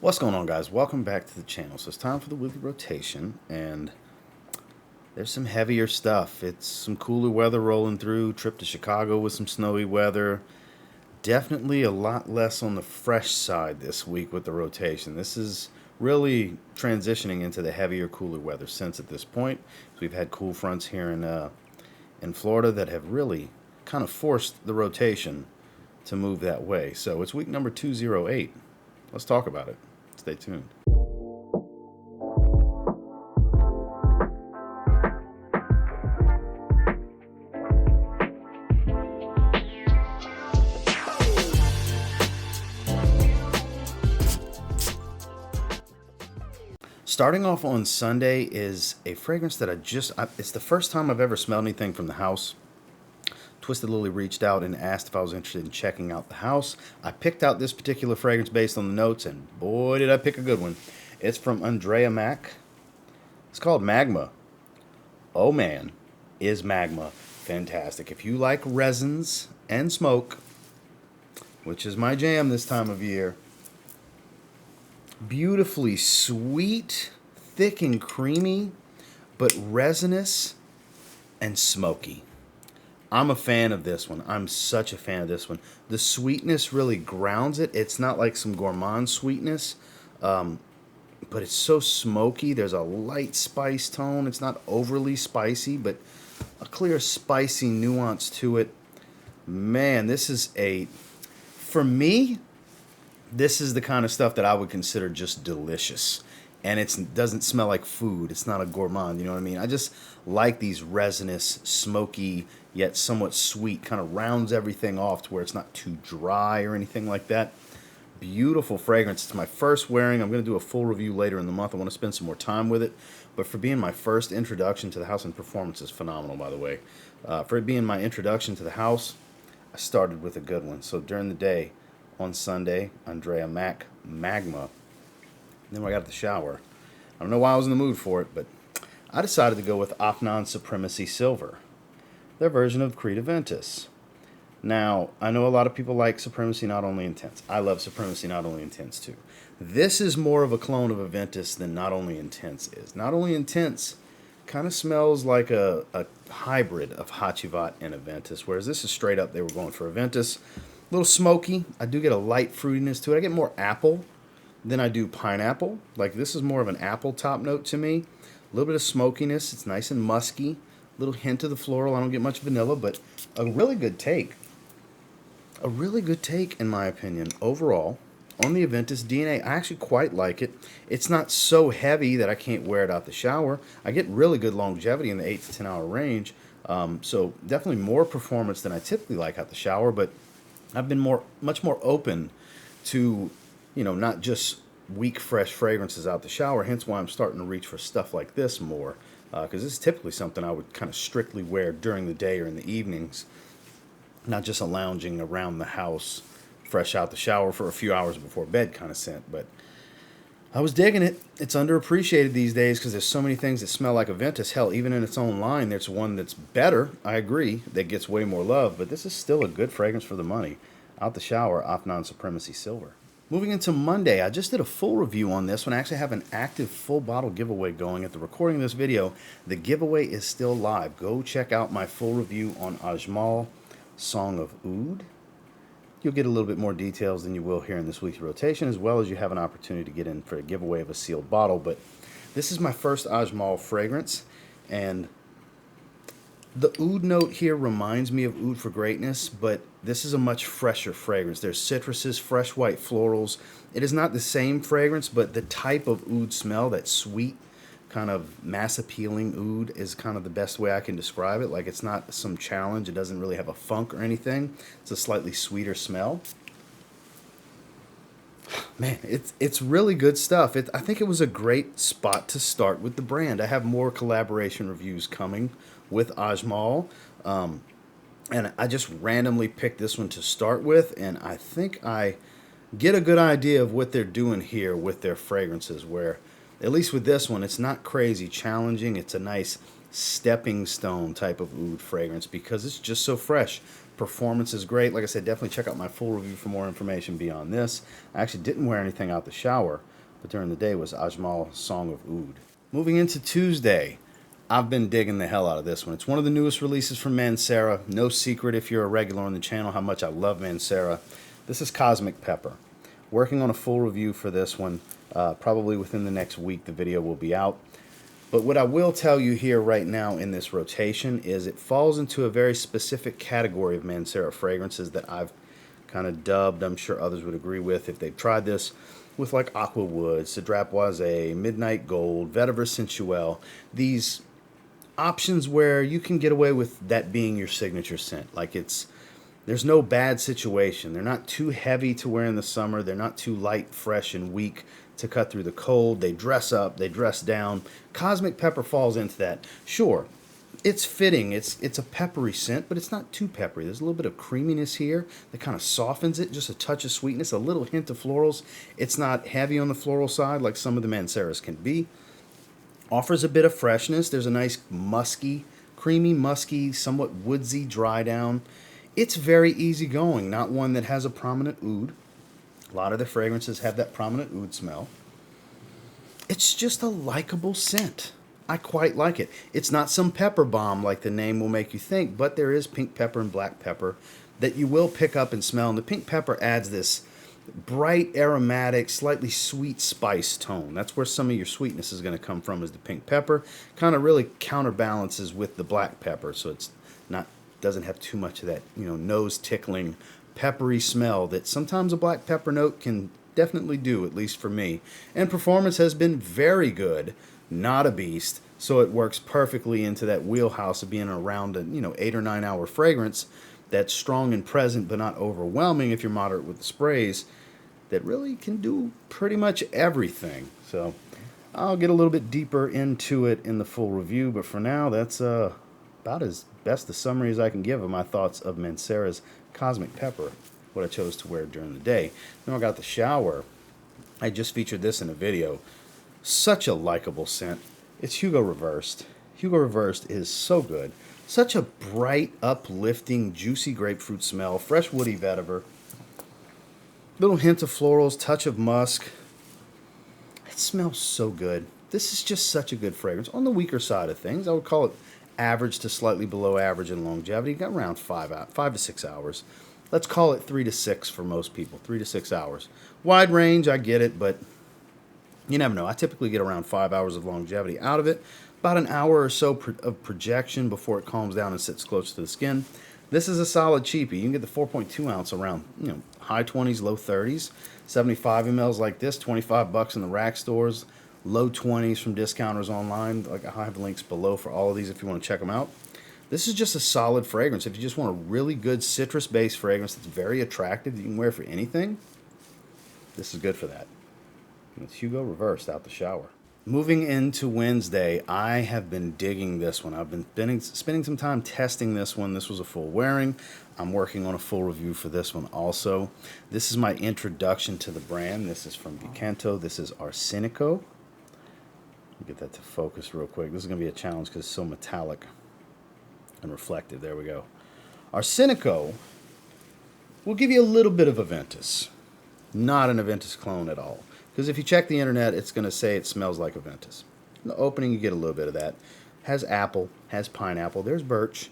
What's going on, guys? Welcome back to the channel. So it's time for the weekly rotation, and there's some heavier stuff. It's some cooler weather rolling through, trip to Chicago with some snowy weather. Definitely a lot less on the fresh side this week with the rotation. This is really transitioning into the heavier, cooler weather since at this point. So we've had cool fronts here in Florida that have really kind of forced the rotation to move that way. So it's week number 208. Let's talk about it. Stay tuned. Starting off on Sunday is a fragrance that it's the first time I've ever smelled anything from the house. Twisted Lily reached out and asked if I was interested in checking out the house. I picked out this particular fragrance based on the notes, and boy, did I pick a good one. It's from Andrea Maack. It's called Magma. Oh man, is Magma fantastic. If you like resins and smoke, which is my jam this time of year, beautifully sweet, thick and creamy, but resinous and smoky. I'm a fan of this one. I'm such a fan of this one. The sweetness really grounds it. It's not like some gourmand sweetness, but it's so smoky. There's a light spice tone. It's not overly spicy, but a clear spicy nuance to it. Man, for me, this is the kind of stuff that I would consider just delicious. And it doesn't smell like food. It's not a gourmand, you know what I mean? I just like these resinous, smoky, yet somewhat sweet, kind of rounds everything off to where it's not too dry or anything like that. Beautiful fragrance. It's my first wearing. I'm going to do a full review later in the month. I want to spend some more time with it. But for being my first introduction to the house, and performance is phenomenal, by the way. For it being my introduction to the house, I started with a good one. So during the day, on Sunday, Andrea Maack, Magma. Then when I got to the shower, I don't know why I was in the mood for it, but I decided to go with Afnan Supremacy Silver, their version of Creed Aventus. Now, I know a lot of people like Supremacy Not Only Intense. I love Supremacy Not Only Intense too. This is more of a clone of Aventus than Not Only Intense is. Not Only Intense kind of smells like a hybrid of Hachivat and Aventus, whereas this is straight up, they were going for Aventus. A little smoky. I do get a light fruitiness to it. I get more apple than I do pineapple. Like, this is more of an apple top note to me. A little bit of smokiness. It's nice and musky. A little hint of the floral. I don't get much vanilla, but a really good take. A really good take, in my opinion, overall, on the Aventus DNA. I actually quite like it. It's not so heavy that I can't wear it out the shower. I get really good longevity in the 8 to 10 hour range. So definitely more performance than I typically like out the shower, but I've been much more open to, not just weak, fresh fragrances out the shower, hence why I'm starting to reach for stuff like this more, because this is typically something I would kind of strictly wear during the day or in the evenings, not just a lounging around the house, fresh out the shower for a few hours before bed kind of scent. But I was digging it. It's underappreciated these days because there's so many things that smell like Aventus. Hell, even in its own line, there's one that's better, I agree, that gets way more love, but this is still a good fragrance for the money. Out the shower, Afnan Supremacy Silver. Moving into Monday, I just did a full review on this one. I actually have an active full bottle giveaway going at the recording of this video. The giveaway is still live. Go check out my full review on Ajmal Song of Oud. You'll get a little bit more details than you will here in this week's rotation, as well as you have an opportunity to get in for a giveaway of a sealed bottle. But this is my first Ajmal fragrance, and the oud note here reminds me of Oud for Greatness, but this is a much fresher fragrance. There's citruses, fresh white florals. It is not the same fragrance, but the type of oud smell, that sweet, kind of mass-appealing oud, is kind of the best way I can describe it. Like, it's not some challenge. It doesn't really have a funk or anything. It's a slightly sweeter smell. Man, it's really good stuff. I think it was a great spot to start with the brand. I have more collaboration reviews coming with Ajmal, and I just randomly picked this one to start with, and I think I get a good idea of what they're doing here with their fragrances, where, at least with this one, it's not crazy challenging. It's a nice stepping stone type of oud fragrance because it's just so fresh. Performance is great. Like I said, definitely check out my full review for more information beyond this. I actually didn't wear anything out the shower, but during the day was Ajmal Song of Oud. Moving into Tuesday, I've been digging the hell out of this one. It's one of the newest releases from Mancera. No secret if you're a regular on the channel how much I love Mancera. This is Cosmic Pepper. Working on a full review for this one. Probably within the next week the video will be out. But what I will tell you here right now in this rotation is it falls into a very specific category of Mancera fragrances that I've kind of dubbed, I'm sure others would agree with if they've tried this, with like Aqua Wood, Cidrapoise, Midnight Gold, Vetiver Sensuelle. These options where you can get away with that being your signature scent. Like there's no bad situation. They're not too heavy to wear in the summer. They're not too light, fresh, and weak to cut through the cold. They dress up, they dress down. Cosmic Pepper falls into that. Sure, it's fitting. It's a peppery scent, but it's not too peppery. There's a little bit of creaminess here that kind of softens it, just a touch of sweetness, a little hint of florals. It's not heavy on the floral side like some of the Manceras can be. Offers a bit of freshness. There's a nice musky, creamy, musky, somewhat woodsy dry down. It's very easygoing, not one that has a prominent oud. A lot of the fragrances have that prominent oud smell. It's just a likable scent. I quite like it. It's not some pepper bomb like the name will make you think, but there is pink pepper and black pepper that you will pick up and smell. And the pink pepper adds this bright, aromatic, slightly sweet spice tone. That's where some of your sweetness is going to come from, is the pink pepper. Kind of really counterbalances with the black pepper, so it's not doesn't have too much of that, nose tickling peppery smell that sometimes a black pepper note can definitely do, at least for me. And performance has been very good, not a beast, so it works perfectly into that wheelhouse of being around a 8 or 9 hour fragrance that's strong and present but not overwhelming if you're moderate with the sprays, that really can do pretty much everything. So I'll get a little bit deeper into it in the full review, but for now that's about as best a summary as I can give of my thoughts of Mancera's Cosmic Pepper, what I chose to wear during the day. Then I got the shower. I just featured this in a video. Such a likable scent. It's Hugo Reversed. Hugo Reversed is so good. Such a bright, uplifting, juicy grapefruit smell. Fresh woody vetiver. Little hint of florals, touch of musk. It smells so good. This is just such a good fragrance. On the weaker side of things, I would call it average to slightly below average in longevity. Got around 5 to 6 hours. Let's call it 3 to 6 for most people. 3 to 6 hours. Wide range, I get it, but you never know. I typically get around 5 hours of longevity out of it. About an hour or so of projection before it calms down and sits close to the skin. This is a solid cheapie. You can get the 4.2 ounce around, high 20s, low 30s. 75 mLs like this, $25 in the rack stores. Low 20s from discounters online. Like, I have links below for all of these if you want to check them out. This is just a solid fragrance. If you just want a really good citrus-based fragrance that's very attractive that you can wear for anything, this is good for that. And it's Hugo Reversed out the shower. Moving into Wednesday, I have been digging this one. I've been spending some time testing this one. This was a full wearing. I'm working on a full review for this one also. This is my introduction to the brand. This is from Canto. This is Arsenico. Get that to focus real quick. This is going to be a challenge because it's so metallic and reflective. There we go. Arsenico will give you a little bit of Aventus. Not an Aventus clone at all. Because if you check the internet, it's going to say it smells like Aventus. In the opening, you get a little bit of that. Has apple, has pineapple. There's birch.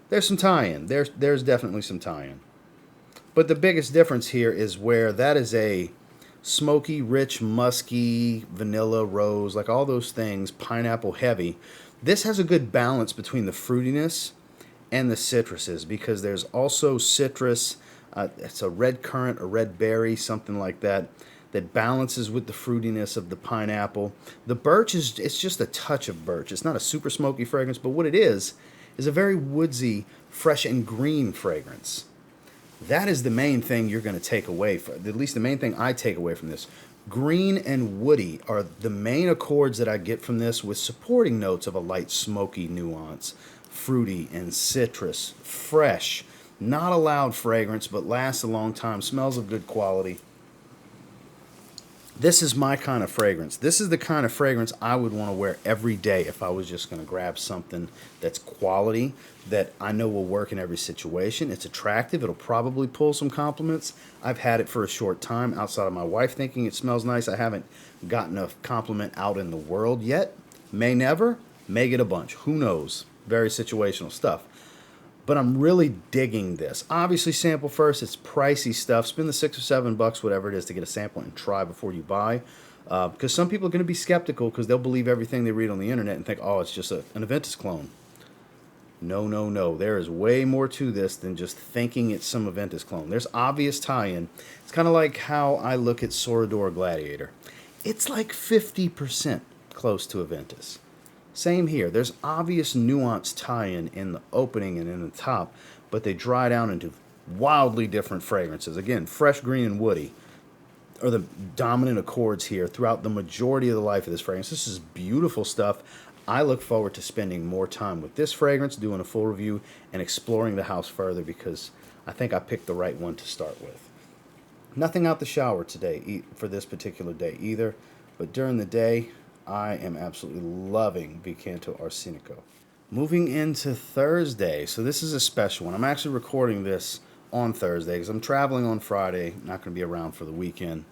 There's some tie-in. There's definitely some tie-in. But the biggest difference here is where that is a smoky, rich, musky, vanilla, rose, like all those things, pineapple heavy. This has a good balance between the fruitiness and the citruses, because there's also citrus. It's a red currant, a red berry, something like that, that balances with the fruitiness of the pineapple. The birch it's just a touch of birch. It's not a super smoky fragrance, but what it is a very woodsy, fresh and green fragrance. That is the main thing you're going to take away, at least the main thing I take away from this. Green and woody are the main accords that I get from this, with supporting notes of a light smoky nuance, fruity and citrus, fresh, not a loud fragrance, but lasts a long time, smells of good quality. This is my kind of fragrance. This is the kind of fragrance I would want to wear every day if I was just going to grab something that's quality, that I know will work in every situation. It's attractive. It'll probably pull some compliments. I've had it for a short time outside of my wife thinking it smells nice. I haven't gotten a compliment out in the world yet. May never, may get a bunch. Who knows? Very situational stuff. But I'm really digging this. Obviously, sample first. It's pricey stuff. Spend the $6 or $7, whatever it is, to get a sample and try before you buy. Because some people are going to be skeptical because they'll believe everything they read on the internet and think, oh, it's just an Aventus clone. No, no, no. There is way more to this than just thinking it's some Aventus clone. There's obvious tie-in. It's kind of like how I look at Sorador Gladiator. It's like 50% close to Aventus. Same here. There's obvious nuanced tie-in in the opening and in the top, but they dry down into wildly different fragrances. Again, fresh, green, and woody are the dominant accords here throughout the majority of the life of this fragrance. This is beautiful stuff. I look forward to spending more time with this fragrance, doing a full review, and exploring the house further because I think I picked the right one to start with. Nothing out the shower today for this particular day either, but during the day, I am absolutely loving the Canto Arsenico. Moving into Thursday. So this is a special one. I'm actually recording this on Thursday because I'm traveling on Friday. Not going to be around for the weekend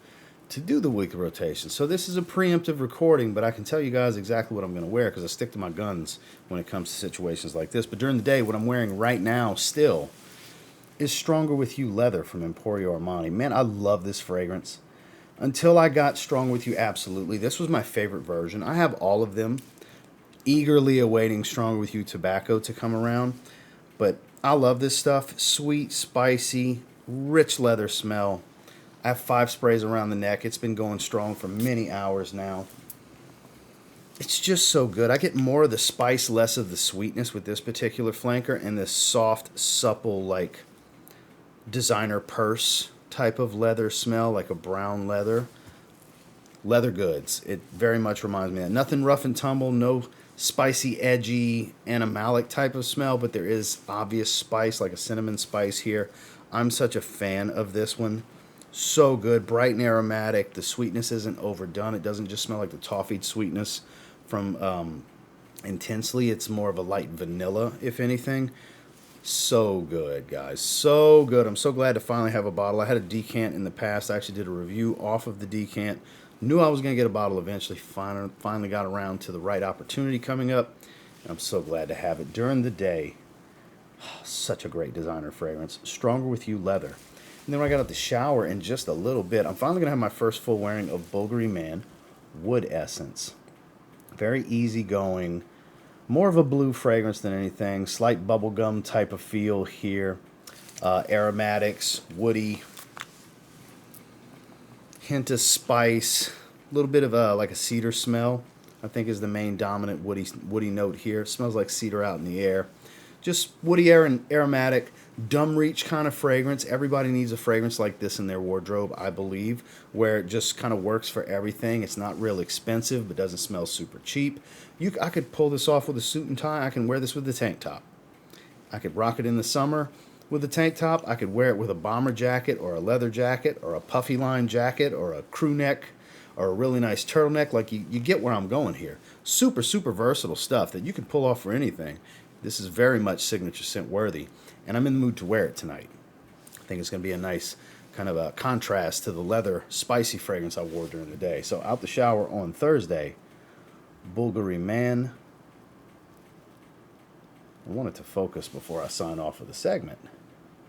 to do the weekly rotation. So this is a preemptive recording, but I can tell you guys exactly what I'm going to wear because I stick to my guns when it comes to situations like this. But during the day, what I'm wearing right now still is Stronger With You Leather from Emporio Armani. Man, I love this fragrance. Until I got Strong With You, absolutely. This was my favorite version. I have all of them, eagerly awaiting Stronger With You Tobacco to come around. But I love this stuff. Sweet, spicy, rich leather smell. I have 5 sprays around the neck. It's been going strong for many hours now. It's just so good. I get more of the spice, less of the sweetness with this particular flanker, and this soft, supple, like designer purse type of leather smell, like a brown leather goods. It very much reminds me of that. Nothing rough and tumble, no spicy, edgy, animalic type of smell, but there is obvious spice, like a cinnamon spice here. I'm such a fan of this one. So good, bright and aromatic. The sweetness isn't overdone. It doesn't just smell like the toffee sweetness from Intensely. It's more of a light vanilla, if anything. So good, guys. So good. I'm so glad to finally have a bottle. I had a decant in the past. I actually did a review off of the decant. Knew I was going to get a bottle eventually. Finally got around to the right opportunity coming up. And I'm so glad to have it during the day. Such a great designer fragrance. Stronger With You Leather. And then when I got out the shower in just a little bit, I'm finally going to have my first full wearing of Bvlgari Man Wood Essence. Very easygoing. More of a blue fragrance than anything. Slight bubblegum type of feel here. Aromatics, woody. Hint of spice. A little bit of like a cedar smell, I think, is the main dominant woody note here. It smells like cedar out in the air. Just woody air and aromatic. Dumb reach kind of fragrance. Everybody needs a fragrance like this in their wardrobe, I believe, where it just kind of works for everything. It's not real expensive, but doesn't smell super cheap. I could pull this off with a suit and tie. I can wear this with the tank top. I could rock it in the summer with a tank top. I could wear it with a bomber jacket or a leather jacket or a puffy line jacket or a crew neck or a really nice turtleneck. Like, you get where I'm going here. Super, super versatile stuff that you can pull off for anything. This is very much signature scent worthy, and I'm in the mood to wear it tonight. I think it's going to be a nice kind of a contrast to the leather spicy fragrance I wore during the day. So out the shower on Thursday, Bvlgari Man. I wanted to focus before I sign off of the segment.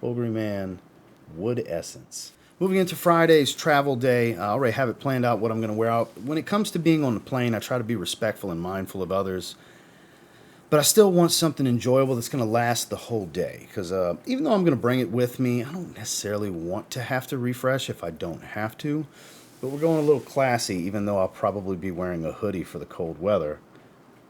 Bvlgari Man Wood Essence. Moving into Friday's travel day, I already have it planned out what I'm going to wear out. When it comes to being on the plane, I try to be respectful and mindful of others. But I still want something enjoyable that's going to last the whole day. Because even though I'm going to bring it with me, I don't necessarily want to have to refresh if I don't have to. But we're going a little classy, even though I'll probably be wearing a hoodie for the cold weather.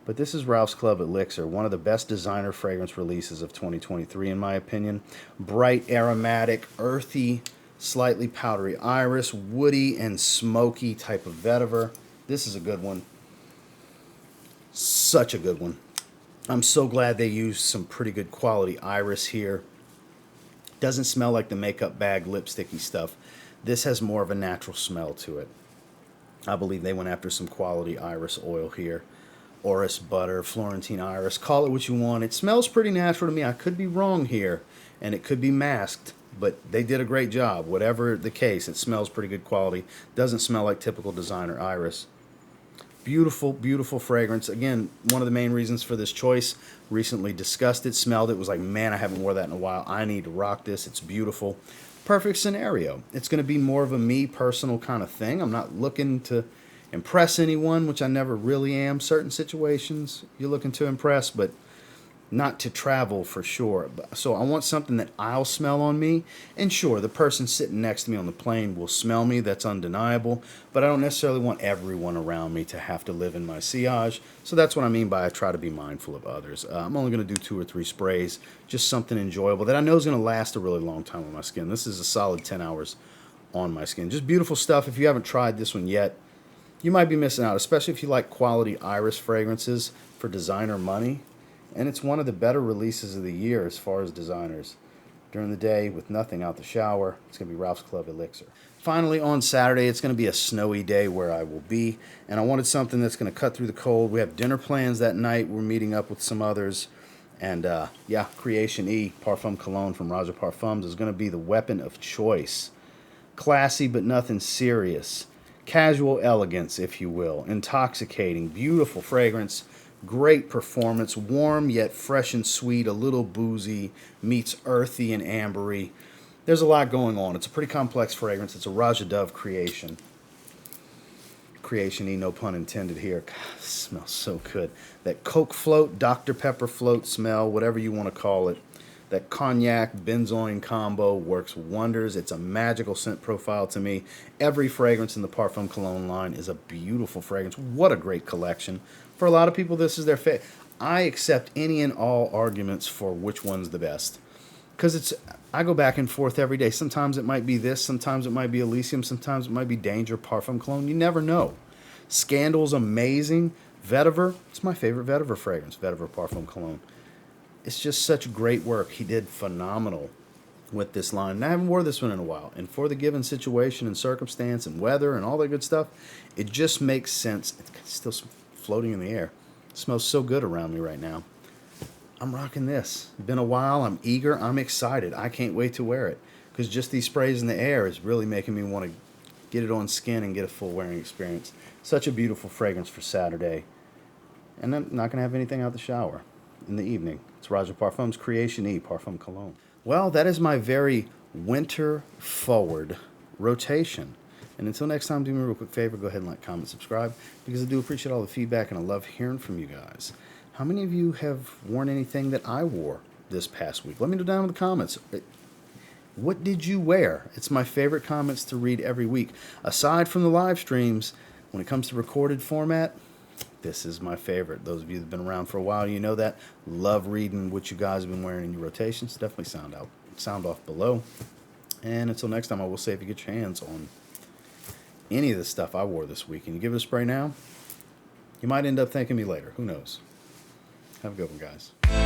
But this is Ralph's Club Elixir, one of the best designer fragrance releases of 2023, in my opinion. Bright, aromatic, earthy, slightly powdery iris, woody and smoky type of vetiver. This is a good one. Such a good one. I'm so glad they used some pretty good quality iris here. Doesn't smell like the makeup bag lipsticky stuff. This has more of a natural smell to it. I believe they went after some quality iris oil here. Orris butter, Florentine iris, call it what you want. It smells pretty natural to me. I could be wrong here, and it could be masked, but they did a great job. Whatever the case, it smells pretty good quality. Doesn't smell like typical designer iris. Beautiful, beautiful fragrance. Again, one of the main reasons for this choice. Recently discussed it, smelled it, was like, man, I haven't wore that in a while. I need to rock this. It's beautiful. Perfect scenario. It's going to be more of a me personal kind of thing. I'm not looking to impress anyone, which I never really am. Certain situations you're looking to impress, but not to travel for sure. So I want something that I'll smell on me. And sure, the person sitting next to me on the plane will smell me. That's undeniable. But I don't necessarily want everyone around me to have to live in my sillage. So that's what I mean by I try to be mindful of others. I'm only going to do 2 or 3 sprays. Just something enjoyable that I know is going to last a really long time on my skin. This is a solid 10 hours on my skin. Just beautiful stuff. If you haven't tried this one yet, you might be missing out, especially if you like quality iris fragrances for designer money. And it's one of the better releases of the year as far as designers. During the day, with nothing out the shower, it's going to be Ralph's Club Elixir. Finally, on Saturday, it's going to be a snowy day where I will be. And I wanted something that's going to cut through the cold. We have dinner plans that night. We're meeting up with some others. And yeah, Creation E, Parfum Cologne from Roja Parfums, is going to be the weapon of choice. Classy, but nothing serious. Casual elegance, if you will. Intoxicating, beautiful fragrance, great performance, warm yet fresh and sweet, a little boozy, meets earthy and ambery. There's a lot going on. It's a pretty complex fragrance. It's a Raja Dove creation. Creation-y, no pun intended here. God, it smells so good. That Coke float, Dr. Pepper float smell, whatever you want to call it. That cognac benzoin combo works wonders. It's a magical scent profile to me. Every fragrance in the Parfum Cologne line is a beautiful fragrance. What a great collection. For a lot of people, this is their favorite. I accept any and all arguments for which one's the best. Because I go back and forth every day. Sometimes it might be this, sometimes it might be Elysium, sometimes it might be Danger Parfum Cologne. You never know. Scandal's amazing. Vetiver, it's my favorite Vetiver fragrance, Vetiver Parfum Cologne. It's just such great work. He did phenomenal with this line. And I haven't worn this one in a while. And for the given situation and circumstance and weather and all that good stuff, it just makes sense. It's still floating in the air. It smells so good around me right now. I'm rocking this. It's been a while. I'm eager. I'm excited. I can't wait to wear it. Because just these sprays in the air is really making me want to get it on skin and get a full wearing experience. Such a beautiful fragrance for Saturday. And I'm not going to have anything out the shower in the evening. It's Roja Parfum's Creation E Parfum Cologne. Well, that is my very winter forward rotation. And until next time, do me a real quick favor. Go ahead and like, comment, subscribe. Because I do appreciate all the feedback and I love hearing from you guys. How many of you have worn anything that I wore this past week? Let me know down in the comments. What did you wear? It's my favorite comments to read every week. Aside from the live streams, when it comes to recorded format, this is my favorite. Those of you that have been around for a while, you know that. Love reading what you guys have been wearing in your rotations. Definitely sound off below. And until next time, I will say if you get your hands on any of the stuff I wore this week and you give it a spray now, you might end up thanking me later. Who knows? Have a good one, guys.